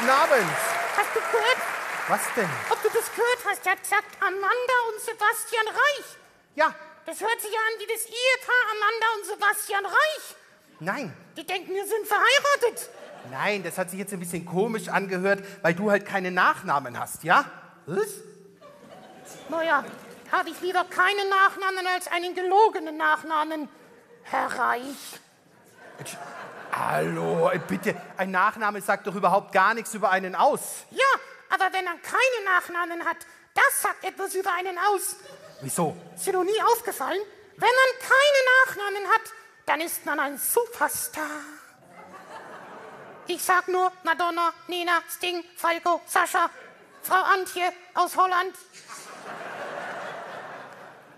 Guten Abend. Hast du gehört? Was denn? Ob du das gehört hast? Der hat gesagt, Amanda und Sebastian Reich. Ja, Das hört sich ja an wie das Ehepaar Amanda und Sebastian Reich. nein. Die denken, wir sind verheiratet. Nein, das hat sich jetzt ein bisschen komisch angehört, weil du halt keine Nachnamen hast, ja? Was? Naja, habe ich lieber keinen Nachnamen als einen gelogenen Nachnamen. Herr Reich. Hallo, bitte. Ein Nachname sagt doch überhaupt gar nichts über einen aus. Ja, aber wenn er keine Nachnamen hat, das sagt etwas über einen aus. Wieso? Ist dir noch nie aufgefallen? Wenn man keine Nachnamen hat, dann ist man ein Superstar. Ich sag nur Madonna, Nina, Sting, Falco, Sascha, Frau Antje aus Holland.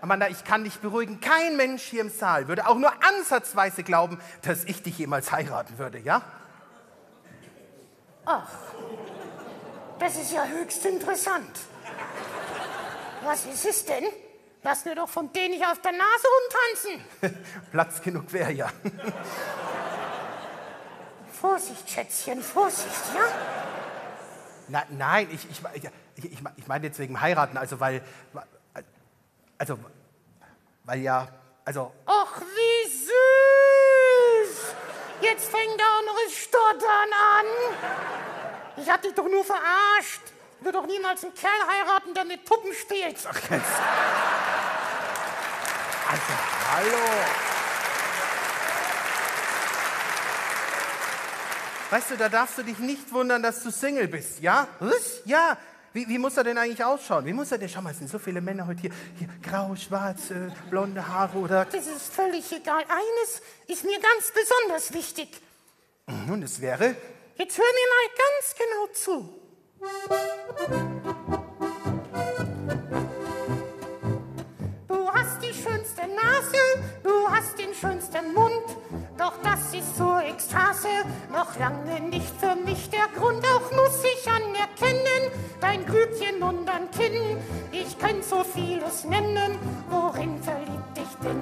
Amanda, ich kann dich beruhigen. Kein Mensch hier im Saal würde auch nur ansatzweise glauben, dass ich dich jemals heiraten würde, ja? Ach, das ist ja höchst interessant. Was ist es denn? Lass mir doch von denen nicht auf der Nase rumtanzen. Platz genug wäre ja. Vorsicht, Schätzchen, Vorsicht, ja? Nein, ich meine jetzt wegen heiraten, weil ja, Ach, wie süß! Jetzt fängt er auch noch das Stottern an. Ich hab dich doch nur verarscht. Ich will doch niemals einen Kerl heiraten, der mit Puppen spielt. ach jetzt. Also, hallo. Weißt du, da darfst du dich nicht wundern, dass du Single bist, ja? Was? Ja. Wie muss er denn eigentlich ausschauen? Wie muss er denn? Schau mal, es sind so viele Männer heute hier grau, schwarz, blonde Haare oder... Das ist völlig egal. Eines ist mir ganz besonders wichtig. Und es wäre? Jetzt hör mir mal ganz genau zu. Du hast die schönste Nase, du hast den schönsten Mund. Doch das ist zur Ekstase noch lange nicht für mich der Grund. Auch muss ich anerkennen, dein Grübchen und dein Kinn. Ich könnt so vieles nennen, worin verliebt ich bin.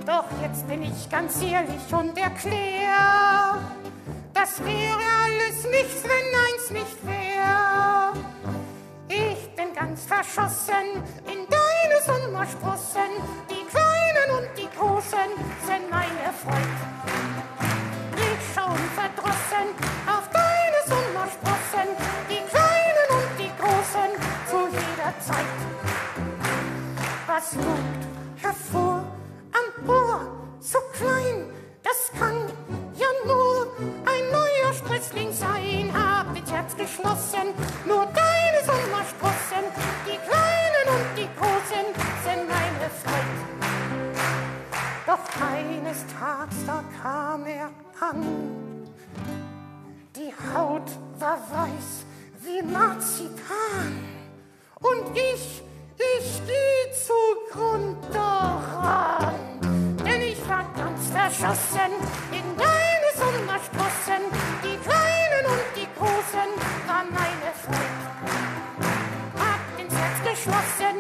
Doch jetzt bin ich ganz ehrlich und erklär, das wäre alles nichts, wenn eins nicht wär. Ich bin ganz verschossen in deine Sommersprossen. Die Kleinen und die Großen sind meine Freund. Ich schau verdrossen auf deine Sommersprossen. Die Kleinen und die Großen zu jeder Zeit. Was lugt hervor am Ohr, so klein, das kann ja nur ein neuer Sprössling sein. Hab mit Herz geschlossen, nur deine Sommersprossen. Die Kleinen und die Großen sind meine Freund. Doch eines Tags, da kam er an. Die Haut war weiß wie Marzipan. Und ich geh zugrund daran. Denn ich war ganz verschossen in deine Sommersprossen. Die Kleinen und die Großen waren meine Freund. Hab ins Herz geschlossen,